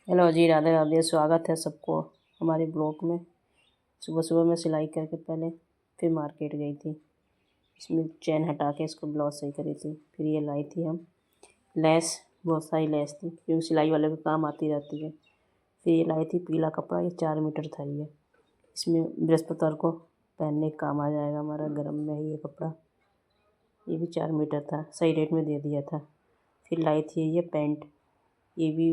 Hello जी, राधे राधे। स्वागत है सबको हमारे ब्लॉग में। सुबह सुबह मैं सिलाई करके पहले फिर मार्केट गई थी। इसमें चैन हटा के इसको ब्लाउज सही करी थी। फिर ये लाई थी हम लेस, बहुत सारी लेस थी क्योंकि सिलाई वाले को काम आती रहती है। फिर ये लाई थी पीला कपड़ा, ये 4 मीटर था। ये इसमें बृहस्पतिवार को पहनने का काम आ जाएगा हमारा। गरम में है ये कपड़ा। ये भी 4 मीटर था, सही रेट में दे दिया था। फिर लाई थी ये पैंट, ये भी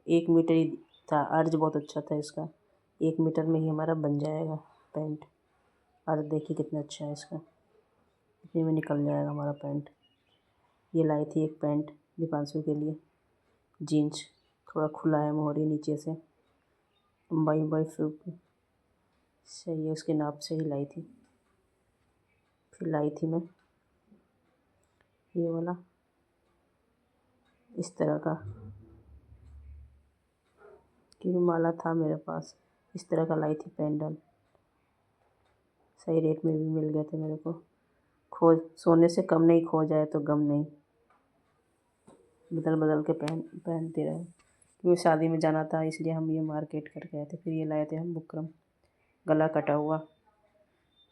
1 मीटर ही था। अर्ज बहुत अच्छा था इसका, 1 मीटर में ही हमारा बन जाएगा पैंट। अर्ज देखिए कितना अच्छा है इसका, इतने में निकल जाएगा हमारा पैंट। ये लाई थी एक पैंट दीपांशु के लिए, जीन्स, थोड़ा खुला है मोहरी नीचे से, लंबाई फ्रूट सही है, उसके नाप से ही लाई थी। फिर लाई थी मैं ये वाला इस तरह का, क्योंकि माला था मेरे पास, इस तरह का लाई थी पेंडल। सही रेट में भी मिल गए थे मेरे को। खोज सोने से कम नहीं, खो जाए तो गम नहीं। बदल बदल के पहनते रहे, क्योंकि शादी में जाना था इसलिए हम ये मार्केट कर गए थे। फिर ये लाए थे हम बुकरम, गला कटा हुआ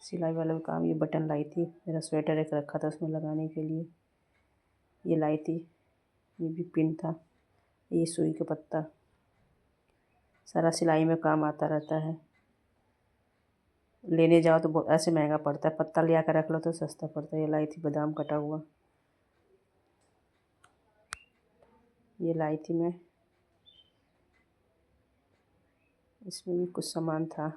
सिलाई वाले का काम। ये बटन लाई थी, मेरा स्वेटर एक रखा था उसमें लगाने के लिए, ये लाई थी। ये भी पिन था, ये सुई का पत्ता, सारा सिलाई में काम आता रहता है। लेने जाओ तो बहुत ऐसे महंगा पड़ता है, पत्ता ले आकर रख लो तो सस्ता पड़ता है। ये लाई थी बादाम कटा हुआ, ये लाई थी मैं। इसमें भी कुछ सामान था,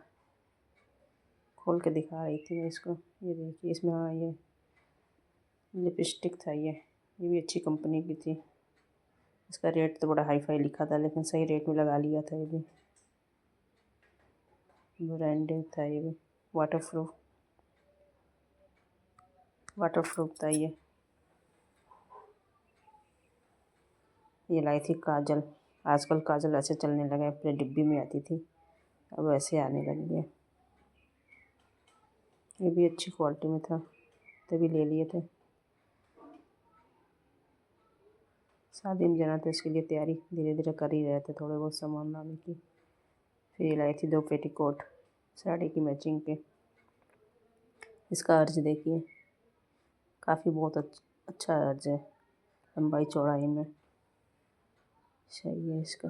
खोल के दिखा रही थी मैं इसको। ये देखिए इसमें, हाँ ये लिपस्टिक था। ये भी अच्छी कंपनी की थी। इसका रेट तो बड़ा हाई फाई लिखा था, लेकिन सही रेट में लगा लिया था। ये भी ब्रांडेड था, ये भी वाटर प्रूफ था। ये लाई थी काजल। आजकल काजल ऐसे चलने लगा है, पूरे डिब्बी में आती थी, अब ऐसे आने लगी है। ये भी अच्छी क्वालिटी में था, तभी ले लिए थे। शादी में जाना था, इसके लिए तैयारी धीरे धीरे कर ही रहे थे, थोड़े बहुत सामान लाने की। फिर ये लाई थी 2 पेटीकोट साड़ी की मैचिंग के। इसका अर्ज देखिए, काफ़ी बहुत अच्छा अर्ज है, लंबाई चौड़ाई में सही है इसका।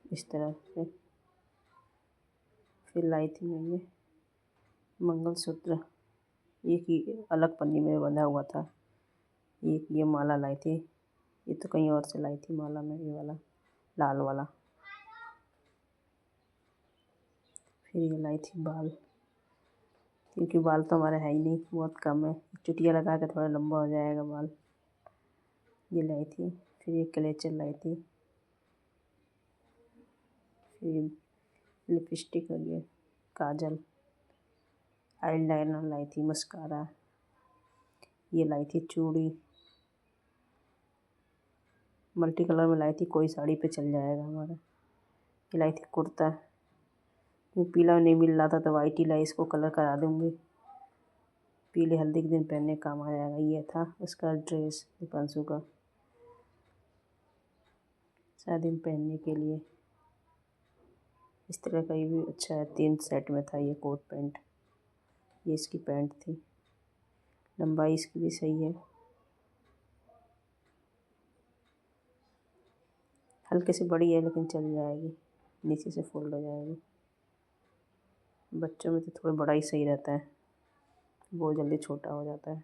इस तरह से फिर लाई थी मैं ये मंगलसूत्र, एक ही अलग पन्नी में बंधा हुआ था। एक ये माला लाई थी, ये तो कहीं और से लाई थी माला में, ये वाला लाल वाला। फिर ये लाई थी बाल, क्योंकि बाल तो हमारे है ही नहीं, बहुत कम है। चुटिया लगा के थोड़ा लंबा हो जाएगा बाल, ये लाई थी। फिर ये क्लेचर लाई थी। फिर लिपस्टिक और ये काजल, आईलाइनर लाई थी, मस्कारा। ये लाई थी चूड़ी, मल्टी कलर में लाई थी, कोई साड़ी पे चल जाएगा हमारा। ये लाई थी कुर्ता, क्योंकि पीला नहीं मिल रहा था तो वाइट ही लाई, इसको कलर करा दूँगी, पीले हल्दी के दिन पहनने काम आ जाएगा। ये था उसका ड्रेस दीपांशु का, शादी में पहनने के लिए। इस तरह का ये भी अच्छा है, 3 सेट में था ये कोट पैंट। ये इसकी पैंट थी, लंबाई इसकी भी सही है, हल्के से बड़ी है लेकिन चल जाएगी, नीचे से फोल्ड हो जाएगी। बच्चों में तो थोड़ा बड़ा ही सही रहता है, बहुत जल्दी छोटा हो जाता है।